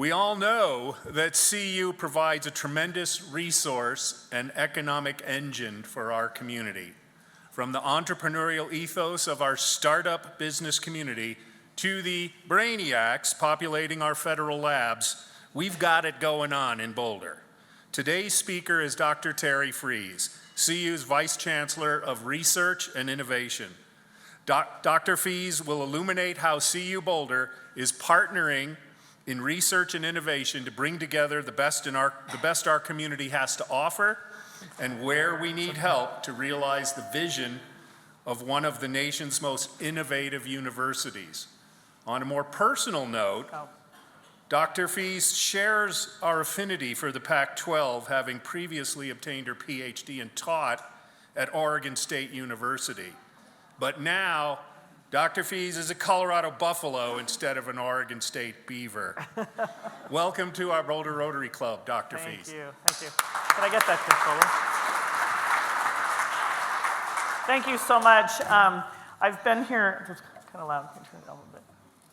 We all know that CU provides a tremendous resource and economic engine for our community. From the entrepreneurial ethos of our startup business community to the brainiacs populating our federal labs, we've got it going on in Boulder. Today's speaker is Dr. Terri Fiez, CU's Vice Chancellor of Research and Innovation. Dr. Fiez will illuminate how CU Boulder is partnering in research and innovation to bring together the best our community has to offer, and where we need help to realize the vision of one of the nation's most innovative universities. On a more personal note, Dr. Fiez shares our affinity for the Pac-12, having previously obtained her PhD and taught at Oregon State University. But now, Dr. Fiez is a Colorado buffalo instead of an Oregon State beaver. Welcome to our Boulder Rotary Club, Dr. Fiez. Thank you. Can I get that controller? Thank you so much. I've been here, it's kind of loud, can you turn it down a little bit?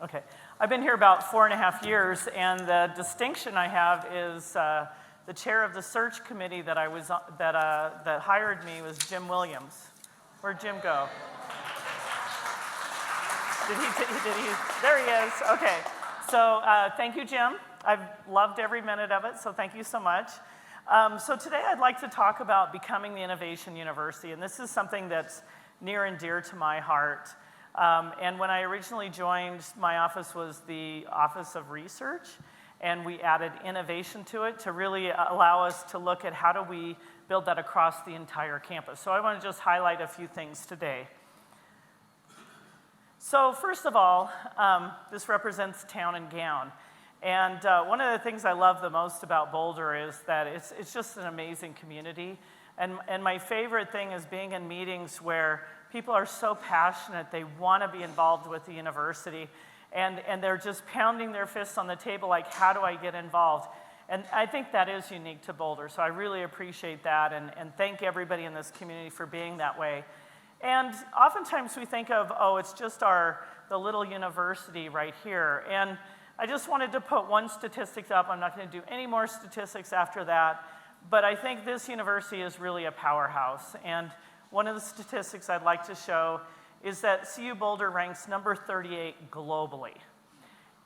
Okay. I've been here about 4.5 years, and the distinction I have is the chair of the search committee that hired me was Jim Williams. Where'd Jim go? Did he? There he is. Okay. So thank you, Jim. I've loved every minute of it, so thank you so much. So today I'd like to talk about becoming the Innovation University, and this is something that's near and dear to my heart. And when I originally joined, my office was the Office of Research, and we added innovation to it to really allow us to look at how do we build that across the entire campus. So I want to just highlight a few things today. So first of all, this represents town and gown. And one of the things I love the most about Boulder is that it's just an amazing community. And my favorite thing is being in meetings where people are so passionate, they want to be involved with the university, and they're just pounding their fists on the table like, how do I get involved? And I think that is unique to Boulder, so I really appreciate that, and thank everybody in this community for being that way. And oftentimes we think of, oh, it's just the little university right here. And I just wanted to put one statistic up. I'm not going to do any more statistics after that. But I think this university is really a powerhouse. And one of the statistics I'd like to show is that CU Boulder ranks number 38 globally.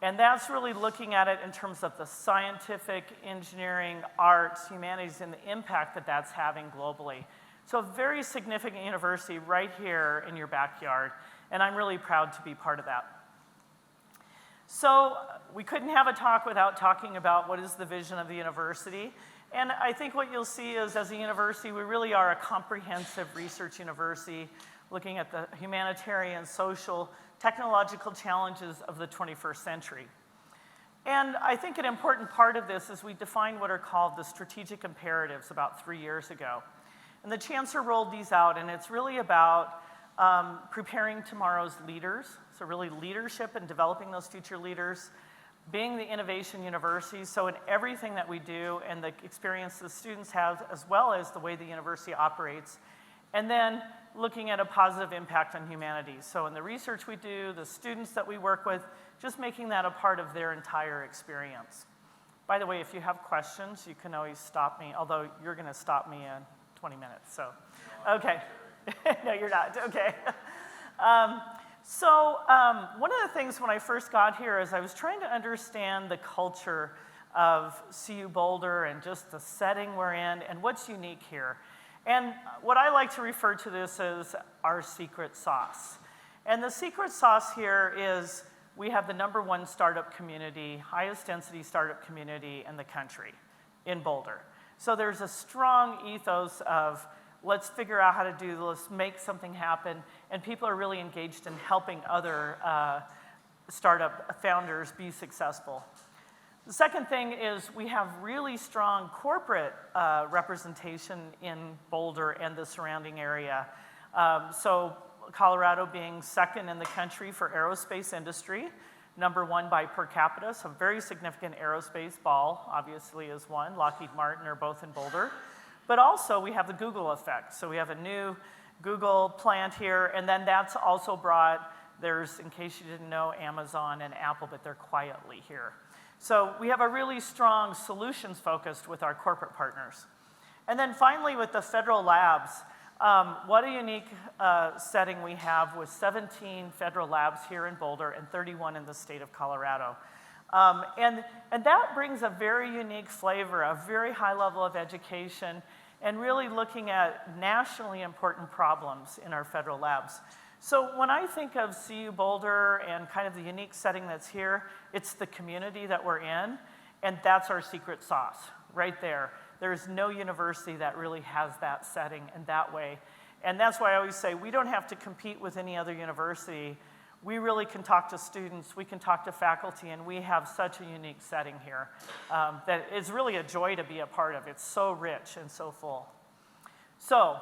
And that's really looking at it in terms of the scientific, engineering, arts, humanities, and the impact that that's having globally. So a very significant university right here in your backyard, and I'm really proud to be part of that. So we couldn't have a talk without talking about what is the vision of the university. And I think what you'll see is, as a university, we really are a comprehensive research university looking at the humanitarian, social, technological challenges of the 21st century. And I think an important part of this is we defined what are called the strategic imperatives about 3 years ago. And the chancellor rolled these out, and it's really about preparing tomorrow's leaders, so really leadership and developing those future leaders, being the innovation university, so in everything that we do and the experience the students have, as well as the way the university operates, and then looking at a positive impact on humanity. So in the research we do, the students that we work with, just making that a part of their entire experience. By the way, if you have questions, you can always stop me, although you're going to stop me in 20 minutes, so, okay. No, you're not, okay. One of the things when I first got here is I was trying to understand the culture of CU Boulder and just the setting we're in and what's unique here. And what I like to refer to this as our secret sauce. And the secret sauce here is we have the #1 startup community, highest density startup community in the country, in Boulder. So there's a strong ethos of let's figure out how to do this, let's make something happen, and people are really engaged in helping other startup founders be successful. The second thing is we have really strong corporate representation in Boulder and the surrounding area. So Colorado being second in the country for aerospace industry, #1 by per capita, so very significant aerospace. Ball obviously is one, Lockheed Martin are both in Boulder. But also we have the Google effect. So we have a new Google plant here, and then that's also brought, there's, in case you didn't know, Amazon and Apple, but they're quietly here. So we have a really strong solutions focused with our corporate partners. And then finally with the federal labs, what a unique setting we have with 17 federal labs here in Boulder and 31 in the state of Colorado. And that brings a very unique flavor, a very high level of education, and really looking at nationally important problems in our federal labs. So when I think of CU Boulder and kind of the unique setting that's here, it's the community that we're in, and that's our secret sauce right there. There's no university that really has that setting in that way. And that's why I always say we don't have to compete with any other university. We really can talk to students, we can talk to faculty, and we have such a unique setting here that it's really a joy to be a part of. It's so rich and so full. So,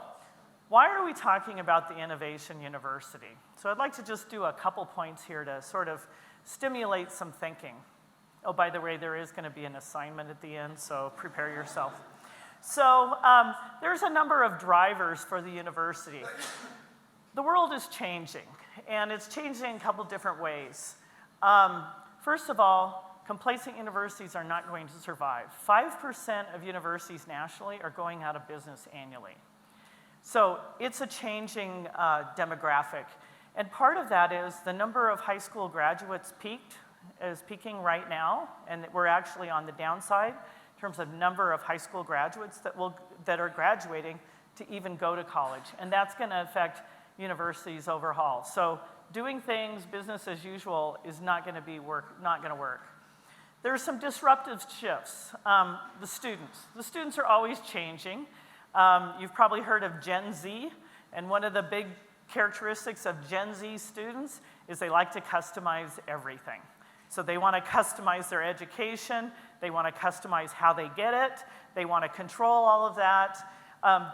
why are we talking about the Innovation University? So I'd like to just do a couple points here to sort of stimulate some thinking. Oh, by the way, there is going to be an assignment at the end, so prepare yourself. So there's a number of drivers for the university. The world is changing, and it's changing in a couple different ways. First of all, complacent universities are not going to survive. 5% of universities nationally are going out of business annually. So it's a changing demographic. And part of that is the number of high school graduates is peaking right now, and we're actually on the downside in terms of number of high school graduates that are graduating to even go to college. And that's going to affect universities overall. So doing things business as usual is not going to work. There are some disruptive shifts. The students are always changing. You've probably heard of Gen Z, and one of the big characteristics of Gen Z students is they like to customize everything. So they want to customize their education, they want to customize how they get it, they want to control all of that.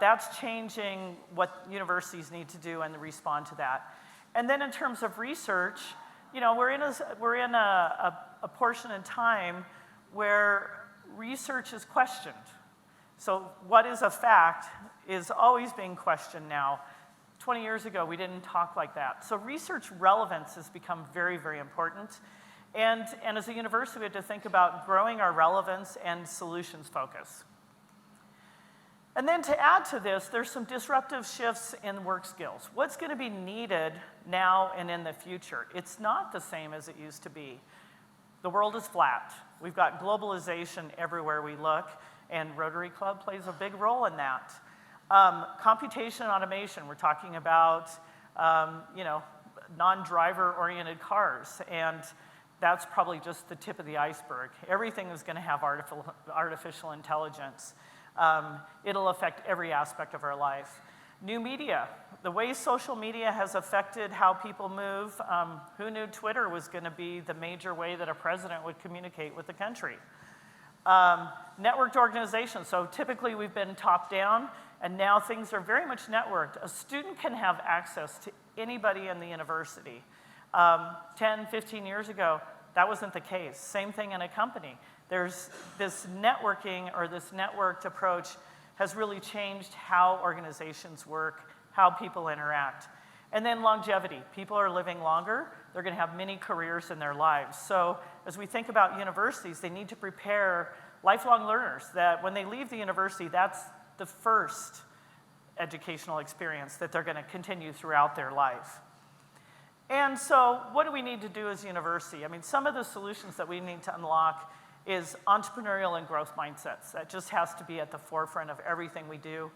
That's changing what universities need to do and respond to that. And then in terms of research, you know, we're in a portion in time where research is questioned. So what is a fact is always being questioned now. 20 years ago, we didn't talk like that. So research relevance has become very, very important. And as a university, we have to think about growing our relevance and solutions focus. And then to add to this, there's some disruptive shifts in work skills. What's going to be needed now and in the future? It's not the same as it used to be. The world is flat. We've got globalization everywhere we look, and Rotary Club plays a big role in that. Computation and automation, we're talking about non-driver oriented cars, and that's probably just the tip of the iceberg. Everything is going to have artificial intelligence. It'll affect every aspect of our life. New media, the way social media has affected how people move. Who knew Twitter was going to be the major way that a president would communicate with the country? Networked organizations, so typically we've been top down, and now things are very much networked. A student can have access to anybody in the university. 10, 15 years ago, that wasn't the case. Same thing in a company. There's this networking or this networked approach has really changed how organizations work, how people interact. And then longevity. People are living longer. They're going to have many careers in their lives. So as we think about universities, they need to prepare lifelong learners that when they leave the university, that's the first educational experience that they're going to continue throughout their life. And so what do we need to do as a university? I mean, some of the solutions that we need to unlock is entrepreneurial and growth mindsets. That just has to be at the forefront of everything we do.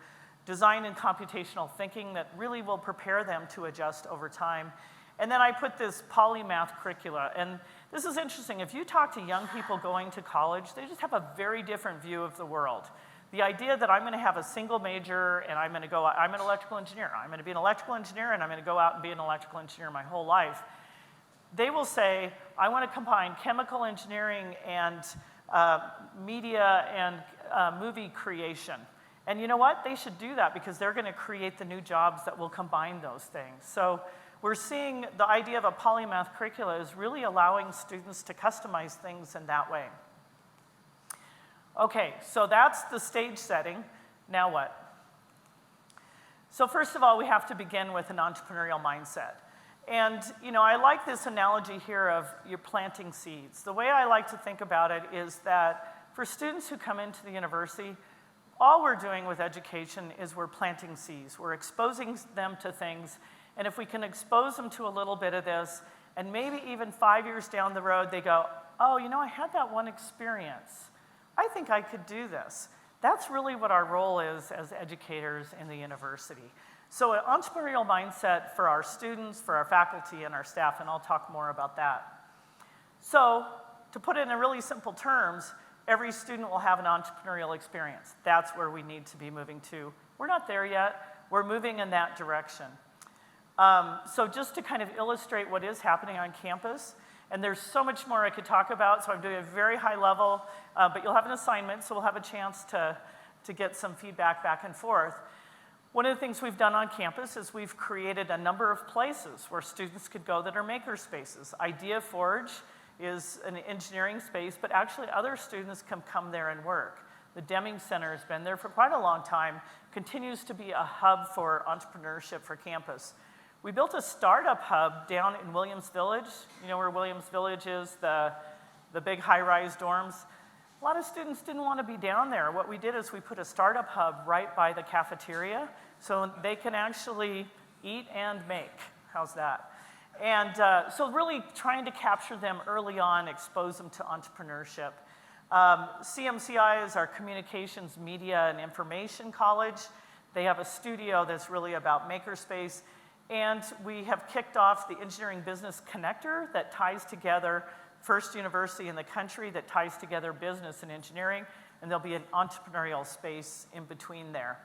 Design and computational thinking that really will prepare them to adjust over time. And then I put this Polymath Curricula. And this is interesting. If you talk to young people going to college, they just have a very different view of the world. The idea that I'm going to have a single major and I'm an electrical engineer. I'm going to be an electrical engineer and I'm going to go out and be an electrical engineer my whole life. They will say, I want to combine chemical engineering and media and movie creation. And you know what? They should do that because they're going to create the new jobs that will combine those things. So we're seeing the idea of a Polymath Curricula is really allowing students to customize things in that way. Okay, so that's the stage setting. Now what? So first of all, we have to begin with an entrepreneurial mindset. And, you know, I like this analogy here of you're planting seeds. The way I like to think about it is that for students who come into the university, all we're doing with education is we're planting seeds. We're exposing them to things, and if we can expose them to a little bit of this, and maybe even 5 years down the road, they go, oh, you know, I had that one experience. I think I could do this. That's really what our role is as educators in the university. So an entrepreneurial mindset for our students, for our faculty, and our staff, and I'll talk more about that. So to put it in really simple terms, every student will have an entrepreneurial experience. That's where we need to be moving to. We're not there yet. We're moving in that direction. So just to kind of illustrate what is happening on campus, and there's so much more I could talk about, so I'm doing a very high level, but you'll have an assignment, so we'll have a chance to get some feedback back and forth. One of the things we've done on campus is we've created a number of places where students could go that are maker spaces. Idea Forge is an engineering space, but actually other students can come there and work. The Deming Center has been there for quite a long time, continues to be a hub for entrepreneurship for campus. We built a startup hub down in Williams Village. You know where Williams Village is, the big high-rise dorms? A lot of students didn't want to be down there. What we did is we put a startup hub right by the cafeteria so they can actually eat and make. How's that? And so really trying to capture them early on, expose them to entrepreneurship. CMCI is our Communications, Media, and Information College. They have a studio that's really about makerspace. And we have kicked off the Engineering Business Connector that ties together first university in the country that ties together business and engineering, and there'll be an entrepreneurial space in between there.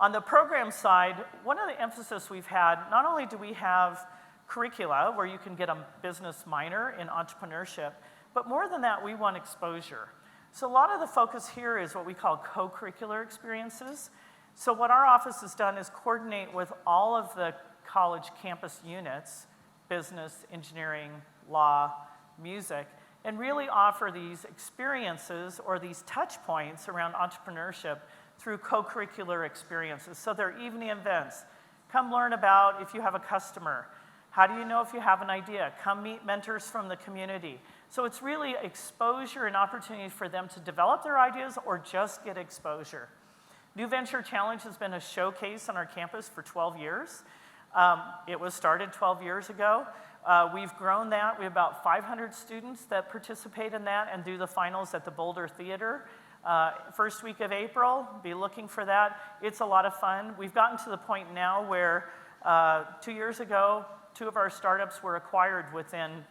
On the program side, one of the emphasis we've had, not only do we have curricula where you can get a business minor in entrepreneurship, but more than that, we want exposure. So a lot of the focus here is what we call co-curricular experiences. So what our office has done is coordinate with all of the college campus units, business, engineering, law, music, and really offer these experiences or these touch points around entrepreneurship through co-curricular experiences. So they're evening events. Come learn about if you have a customer. How do you know if you have an idea? Come meet mentors from the community. So it's really exposure and opportunity for them to develop their ideas or just get exposure. New Venture Challenge has been a showcase on our campus for 12 years. It was started 12 years ago. We've grown that. We have about 500 students that participate in that and do the finals at the Boulder Theater. First week of April, be looking for that. It's a lot of fun. We've gotten to the point now where 2 years ago, 2 of our startups were acquired within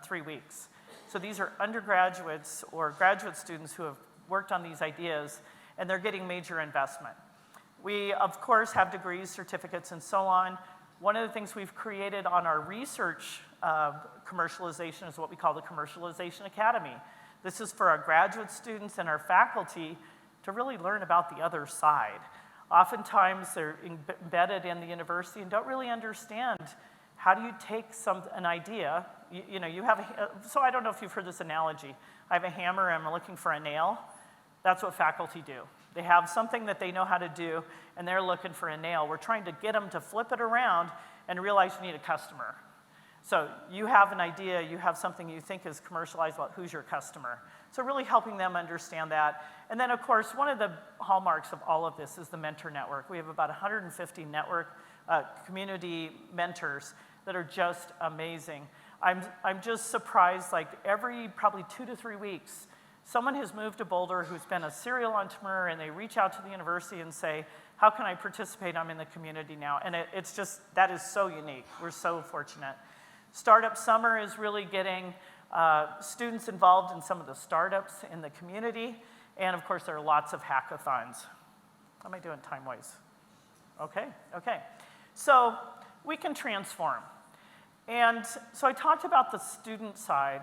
3 weeks. So these are undergraduates or graduate students who have worked on these ideas, and they're getting major investment. We, of course, have degrees, certificates, and so on. One of the things we've created on our research commercialization is what we call the Commercialization Academy. This is for our graduate students and our faculty to really learn about the other side. Oftentimes, they're embedded in the university and don't really understand how do you take an idea. You know, you have so I don't know if you've heard this analogy. I have a hammer and I'm looking for a nail. That's what faculty do. They have something that they know how to do, and they're looking for a nail. We're trying to get them to flip it around and realize you need a customer. So you have an idea, you have something you think is commercializable, who's your customer? So really helping them understand that. And then, of course, one of the hallmarks of all of this is the mentor network. We have about 150 network community mentors that are just amazing. I'm just surprised, like every probably 2 to 3 weeks, someone has moved to Boulder who's been a serial entrepreneur, and they reach out to the university and say, how can I participate? I'm in the community now. And it's just, that is so unique. We're so fortunate. Startup Summer is really getting students involved in some of the startups in the community. And of course, there are lots of hackathons. How am I doing time-wise? Okay. So we can transform. And so I talked about the student side.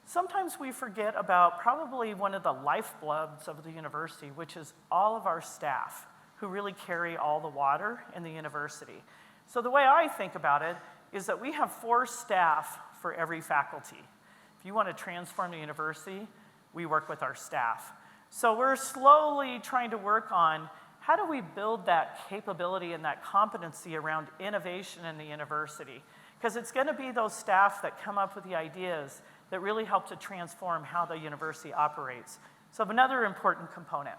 Sometimes we forget about probably one of the lifebloods of the university, which is all of our staff who really carry all the water in the university. So the way I think about it is that we have 4 staff for every faculty. If you want to transform the university, we work with our staff. So we're slowly trying to work on how do we build that capability and that competency around innovation in the university? Because it's going to be those staff that come up with the ideas that really help to transform how the university operates. So another important component.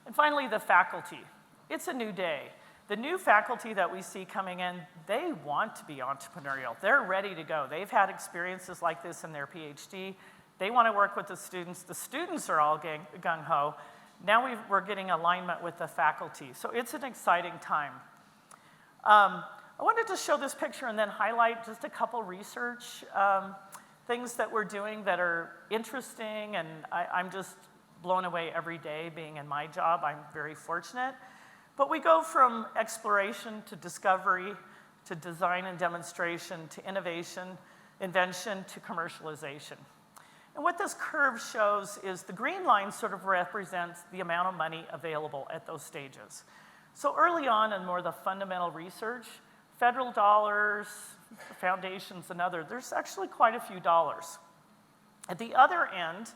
And finally, the faculty. It's a new day. The new faculty that we see coming in, they want to be entrepreneurial. They're ready to go. They've had experiences like this in their PhD. They want to work with the students. The students are all gung-ho. Now we're getting alignment with the faculty. So it's an exciting time. I wanted to show this picture and then highlight just a couple research things that we're doing that are interesting, and I'm just blown away every day being in my job. I'm very fortunate. But we go from exploration to discovery to design and demonstration to innovation, invention to commercialization. And what this curve shows is the green line sort of represents the amount of money available at those stages. So early on in more of the fundamental research, federal dollars, foundations and other, there's actually quite a few dollars. At the other end,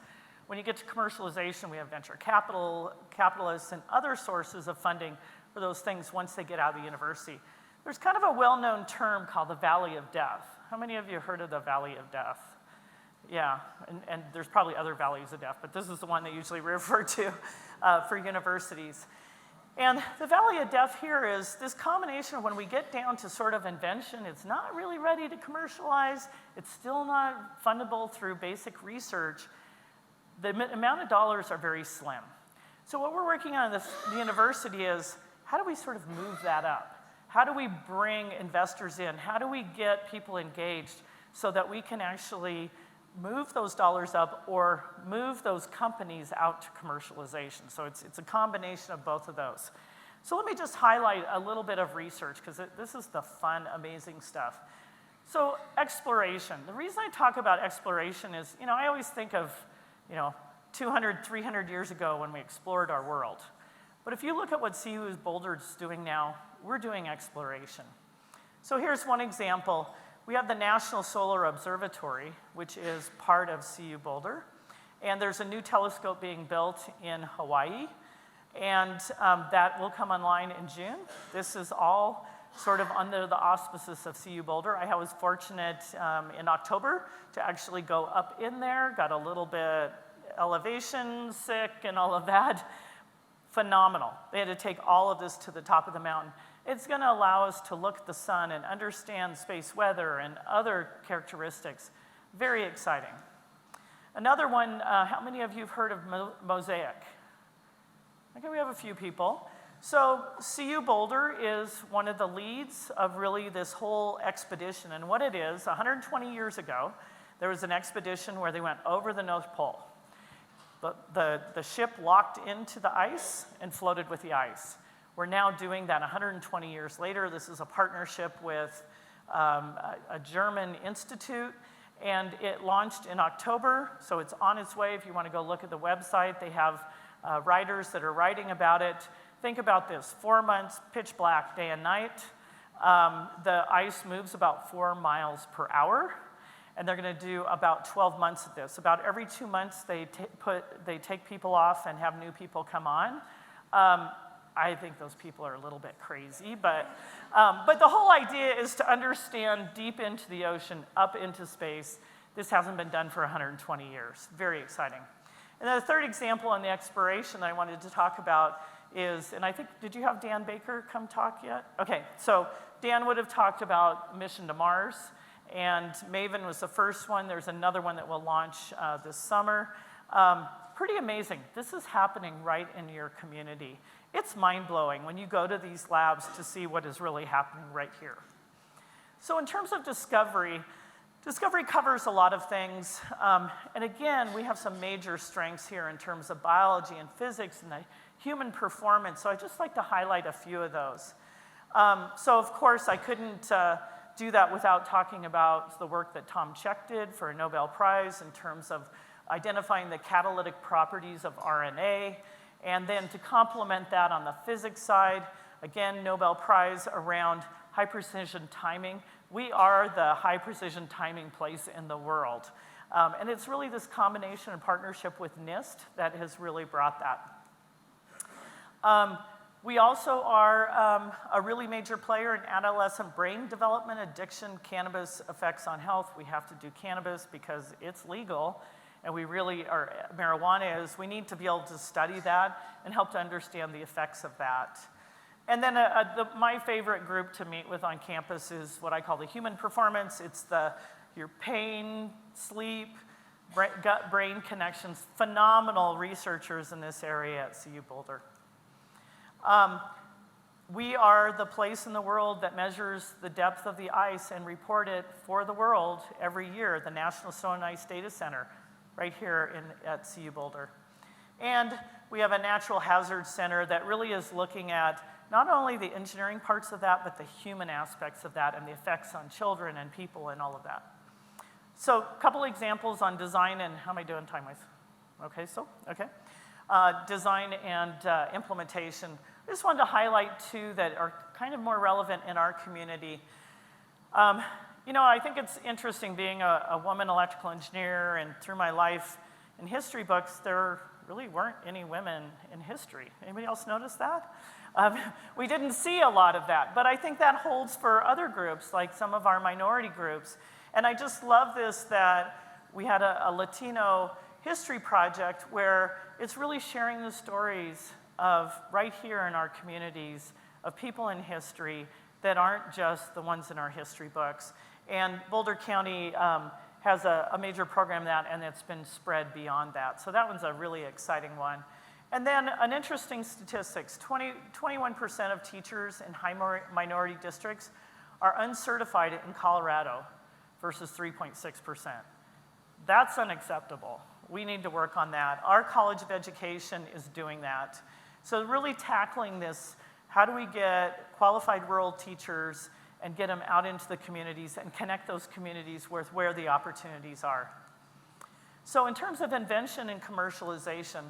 when you get to commercialization, we have venture capitalists and other sources of funding for those things once they get out of the university. There's kind of a well-known term called the Valley of Death. How many of you heard of the Valley of Death? Yeah, and there's probably other valleys of death, but this is the one they usually refer to for universities. And the Valley of Death here is this combination of when we get down to sort of invention, it's not really ready to commercialize, it's still not fundable through basic research. The amount of dollars are very slim. So what we're working on at the university is, how do we sort of move that up? How do we bring investors in? How do we get people engaged so that we can actually move those dollars up or move those companies out to commercialization? So it's a combination of both of those. So let me just highlight a little bit of research, because this is the fun, amazing stuff. So exploration. The reason I talk about exploration is, I always think of 200, 300 years ago when we explored our world. But if you look at what CU Boulder is doing now, we're doing exploration. So here's one example. We have the National Solar Observatory, which is part of CU Boulder. And there's a new telescope being built in Hawaii. And that will come online in June. This is all sort of under the auspices of CU Boulder. I was fortunate in October to actually go up in there, got a little bit elevation sick and all of that. Phenomenal. They had to take all of this to the top of the mountain. It's going to allow us to look at the sun and understand space weather and other characteristics. Very exciting. Another one, how many of you have heard of Mosaic? Okay, we have a few people. So CU Boulder is one of the leads of really this whole expedition. And what it is, 120 years ago, there was an expedition where they went over the North Pole. The ship locked into the ice and floated with the ice. We're now doing that 120 years later. This is a partnership with a German institute, and it launched in October, so it's on its way. If you want to go look at the website, they have writers that are writing about it. Think about this, 4 months, pitch black, day and night. The ice moves about 4 miles per hour, and they're going to do about 12 months of this. About every 2 months, they take people off and have new people come on. I think those people are a little bit crazy, but the whole idea is to understand deep into the ocean, up into space. This hasn't been done for 120 years. Very exciting. And then the third example on the exploration that I wanted to talk about is, and I think, did you have Dan Baker come talk yet? Okay, so Dan would have talked about Mission to Mars, and Maven was the first one. There's another one that will launch this summer. Pretty amazing. This is happening right in your community. It's mind-blowing when you go to these labs to see what is really happening right here. So in terms of discovery covers a lot of things. And again, we have some major strengths here in terms of biology and physics and the human performance. So I'd just like to highlight a few of those. So of course, I couldn't do that without talking about the work that Tom Cech did for a Nobel Prize in terms of identifying the catalytic properties of RNA. And then to complement that on the physics side, again, Nobel Prize around high precision timing. We are the high precision timing place in the world. And it's really this combination and partnership with NIST that has really brought that. We also are a really major player in adolescent brain development, addiction, cannabis effects on health. We have to do cannabis because it's legal, and we really are, marijuana is. We need to be able to study that and help to understand the effects of that. And then my favorite group to meet with on campus is what I call the human performance. It's your pain, sleep, gut-brain connections. Phenomenal researchers in this area at CU Boulder. We are the place in the world that measures the depth of the ice and report it for the world every year, the National Snow and Ice Data Center, right here at CU Boulder. And we have a natural hazard center that really is looking at not only the engineering parts of that, but the human aspects of that and the effects on children and people and all of that. So a couple examples on design and, how am I doing time-wise? Okay, okay. Design and implementation. I just wanted to highlight two that are kind of more relevant in our community. You know, I think it's interesting being a woman electrical engineer, and through my life in history books, there really weren't any women in history. Anybody else notice that? We didn't see a lot of that, but I think that holds for other groups, like some of our minority groups. And I just love this, that we had a Latino history project where it's really sharing the stories of right here in our communities of people in history that aren't just the ones in our history books. And Boulder County has a major program that, and it's been spread beyond that. So that one's a really exciting one. And then an interesting statistics, 21% of teachers in high minority districts are uncertified in Colorado versus 3.6%. That's unacceptable. We need to work on that. Our College of Education is doing that. So really tackling this, how do we get qualified rural teachers and get them out into the communities and connect those communities with where the opportunities are. So in terms of invention and commercialization,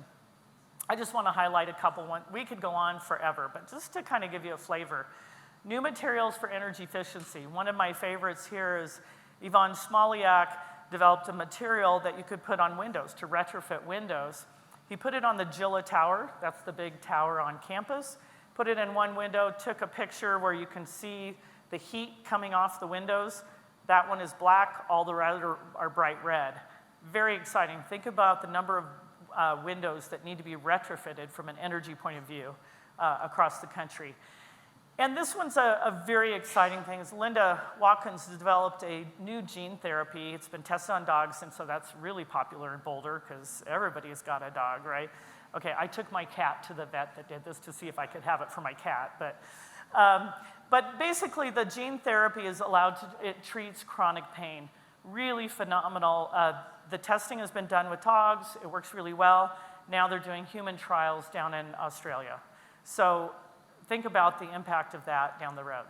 I just want to highlight a couple. We could go on forever, but just to kind of give you a flavor. New materials for energy efficiency. One of my favorites here is Yvonne Smoliak developed a material that you could put on windows to retrofit windows. He put it on the Gilla Tower, that's the big tower on campus, put it in one window, took a picture where you can see the heat coming off the windows. That one is black, all the rest are bright red. Very exciting. Think about the number of windows that need to be retrofitted from an energy point of view across the country. And this one's a very exciting thing. Linda Watkins has developed a new gene therapy. It's been tested on dogs, and so that's really popular in Boulder because everybody's got a dog, right? Okay, I took my cat to the vet that did this to see if I could have it for my cat. But basically, the gene therapy is it treats chronic pain. Really phenomenal. The testing has been done with dogs. It works really well. Now they're doing human trials down in Australia. So think about the impact of that down the road.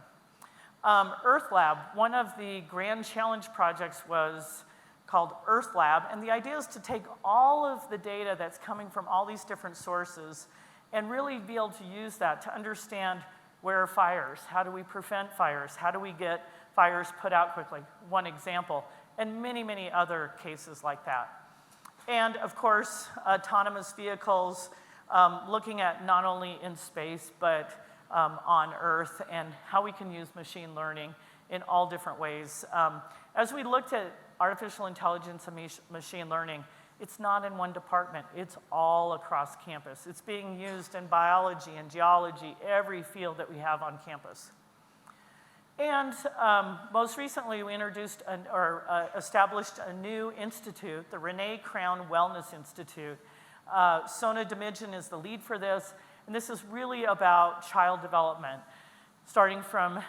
Earth Lab, one of the grand challenge projects was called Earth Lab, and the idea is to take all of the data that's coming from all these different sources and really be able to use that to understand where are fires, how do we prevent fires, how do we get fires put out quickly, one example, and many, many other cases like that. And of course, autonomous vehicles, looking at not only in space, but on Earth, and how we can use machine learning in all different ways. As we looked at artificial intelligence and machine learning, it's not in one department, it's all across campus. It's being used in biology and geology, every field that we have on campus. And most recently, we introduced established a new institute, the Renee Crown Wellness Institute. Sona Demijan is the lead for this, and this is really about child development, starting from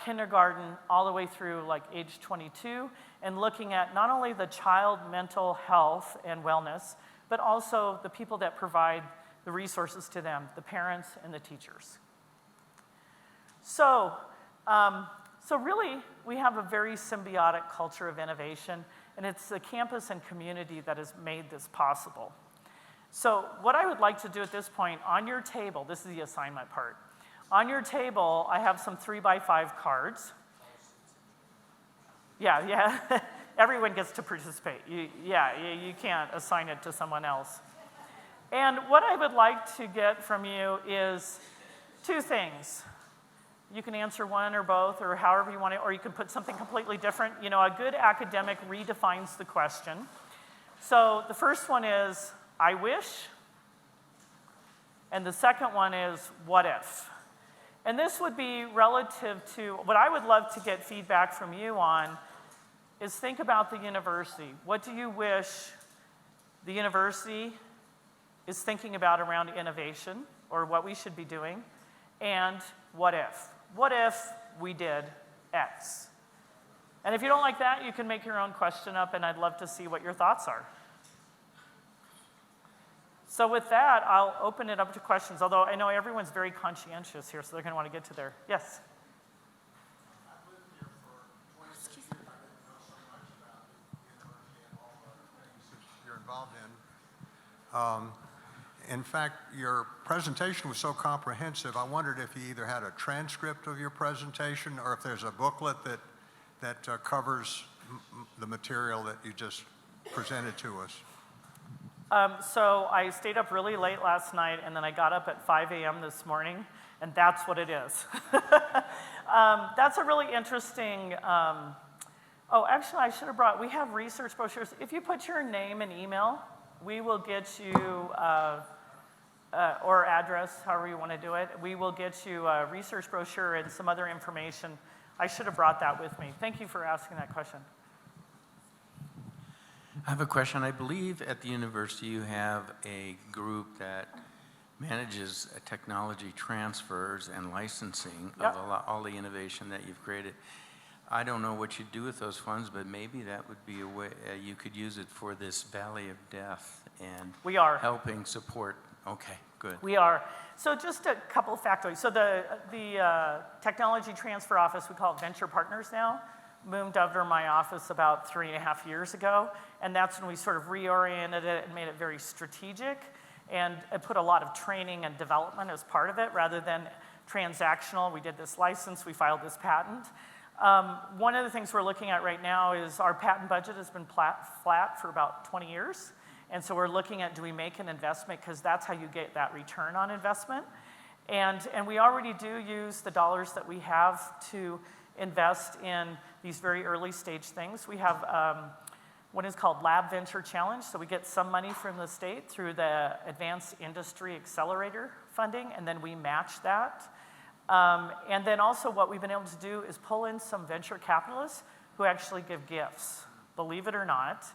kindergarten all the way through like age 22, and looking at not only the child mental health and wellness, but also the people that provide the resources to them, the parents and the teachers. So really, we have a very symbiotic culture of innovation, and it's the campus and community that has made this possible. So what I would like to do at this point, on your table, this is the assignment part. On your table, I have some 3x5 cards. Yeah, everyone gets to participate. You can't assign it to someone else. And what I would like to get from you is two things. You can answer one or both or however you want it, or you can put something completely different. You know, a good academic redefines the question. So the first one is, I wish. And the second one is, what if? And this would be relative to, what I would love to get feedback from you on is think about the university. What do you wish the university is thinking about around innovation, or what we should be doing? And what if? What if we did X? And if you don't like that, you can make your own question up, and I'd love to see what your thoughts are. So with that, I'll open it up to questions, although I know everyone's very conscientious here, so they're going to want to get to their, yes? I've lived here for 20 years. I didn't know so much about the university and all the things that you're involved in. In fact, your presentation was so comprehensive, I wondered if you either had a transcript of your presentation or if there's a booklet that covers the material that you just presented to us. So I stayed up really late last night, and then I got up at 5 a.m. this morning, and that's what it is. That's a really interesting, oh, actually, I should have brought, we have research brochures. If you put your name and email, we will get you, or address, however you want to do it, we will get you a research brochure and some other information. I should have brought that with me. Thank you for asking that question. I have a question. I believe at the university you have a group that manages technology transfers and licensing Yep. of all the innovation that you've created. I don't know what you'd do with those funds, but maybe that would be a way you could use it for this Valley of Death and We are. helping support. Okay, good. We are. So just a couple of factoids. So the technology transfer office, we call it Venture Partners now, moved under my office about 3.5 years ago, and that's when we sort of reoriented it and made it very strategic, and it put a lot of training and development as part of it rather than transactional. We did this license, we filed this patent. One of the things we're looking at right now is our patent budget has been flat for about 20 years, and so we're looking at, do we make an investment, because that's how you get that return on investment. And we already do use the dollars that we have to invest in these very early stage things. We have what is called Lab Venture Challenge, so we get some money from the state through the Advanced Industry Accelerator funding, and then we match that. And then also what we've been able to do is pull in some venture capitalists who actually give gifts, believe it or not.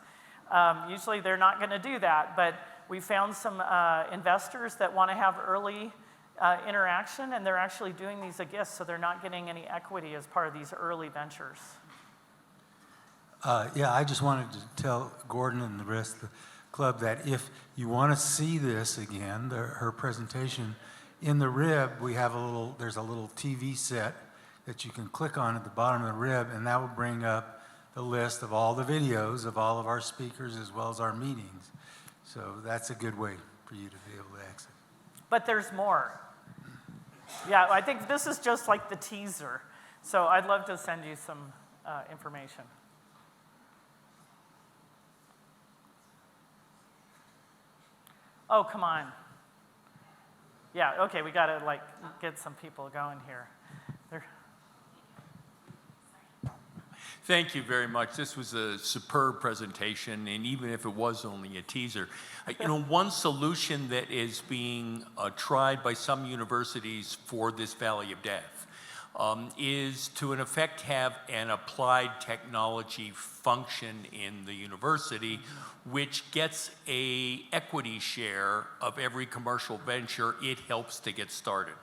Usually they're not going to do that, but we found some investors that want to have early interaction, and they're actually doing these as gifts, so they're not getting any equity as part of these early ventures. Yeah, I just wanted to tell Gordon and the rest of the club that if you want to see this again, her presentation, in the rib there's a little TV set that you can click on at the bottom of the rib, and that will bring up the list of all the videos of all of our speakers as well as our meetings. So that's a good way for you to be able to access. But there's more. Yeah, I think this is just like the teaser. So I'd love to send you some information. Oh, come on. Yeah, okay, we got to get some people going here. Thank you very much. This was a superb presentation, and even if it was only a teaser, one solution that is being tried by some universities for this Valley of Death is to, in effect, have an applied technology function in the university, which gets an equity share of every commercial venture it helps to get started.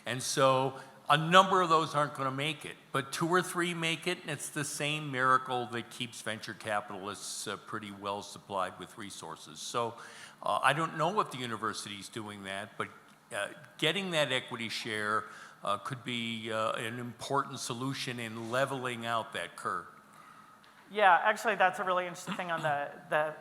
And so a number of those aren't going to make it, but 2 or 3 make it, and it's the same miracle that keeps venture capitalists pretty well supplied with resources. So I don't know if the university's doing that, but getting that equity share could be an important solution in leveling out that curve. Yeah, actually, that's a really interesting thing on the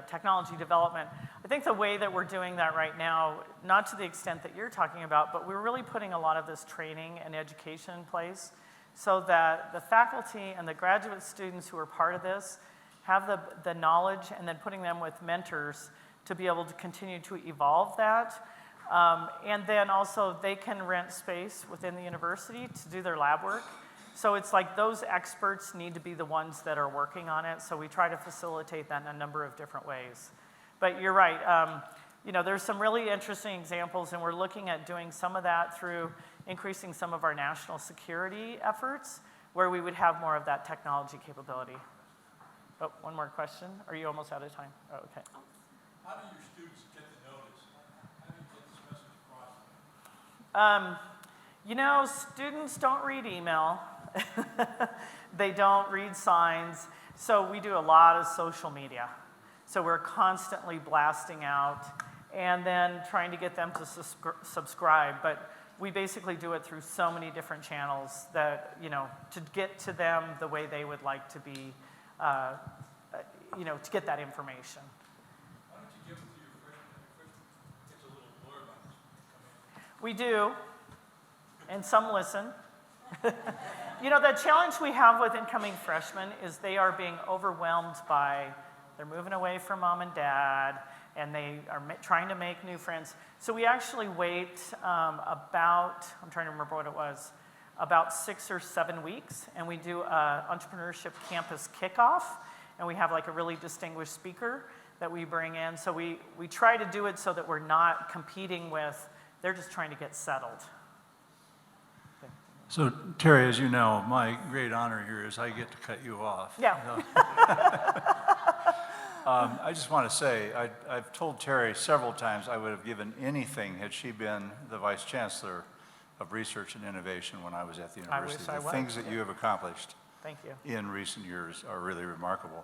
technology development. I think the way that we're doing that right now, not to the extent that you're talking about, but we're really putting a lot of this training and education in place so that the faculty and the graduate students who are part of this have the knowledge, and then putting them with mentors to be able to continue to evolve that. And then also they can rent space within the university to do their lab work. So it's like those experts need to be the ones that are working on it. So we try to facilitate that in a number of different ways. But you're right, you know, there's some really interesting examples, and we're looking at doing some of that through increasing some of our national security efforts, where we would have more of that technology capability. Oh, one more question. Are you almost out of time? Oh, okay. How do your students get the notice? How do you get this message across? You know, students don't read email. They don't read signs. So we do a lot of social media. So we're constantly blasting out and then trying to get them to subscribe. But we basically do it through so many different channels that, you know, to get to them the way they would like to be, you know, to get that information. Why don't you give it to your freshmen? It's a little blurb on this. We do, and some listen. You know, the challenge we have with incoming freshmen is they are being overwhelmed by, they're moving away from mom and dad, and they are trying to make new friends. So we actually wait about, I'm trying to remember what it was, about 6 or 7 weeks, and we do a entrepreneurship campus kickoff, and we have like a really distinguished speaker that we bring in. So we try to do it so that we're not competing with, they're just trying to get settled. So, Terri, as you know, my great honor here is I get to cut you off. Yeah. I just want to say, I've told Terri several times I would have given anything had she been the Vice Chancellor of Research and Innovation when I was at the university. I wish I was. Things that you have accomplished Thank you. in recent years are really remarkable.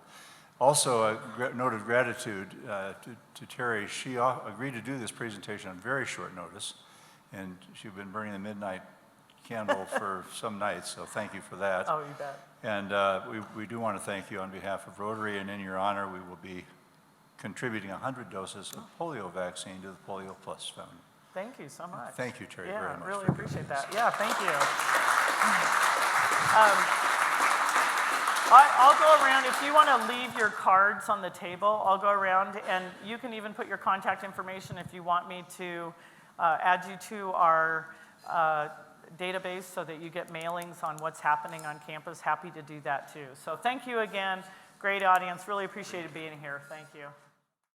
Also, a note of gratitude to Terri. She agreed to do this presentation on very short notice, and she's been burning the midnight candle for some nights, so thank you for that. Oh, you bet. And we do want to thank you on behalf of Rotary, and in your honor, we will be contributing 100 doses of polio vaccine to the Polio Plus Fund. Thank you so much. Thank you, Terri, Yeah, very much. really for appreciate doing this. that. Yeah, thank you. I'll go around. If you want to leave your cards on the table, I'll go around, and you can even put your contact information if you want me to add you to our database so that you get mailings on what's happening on campus. Happy to do that too. So thank you again. Great audience. Really appreciated being here. Thank you.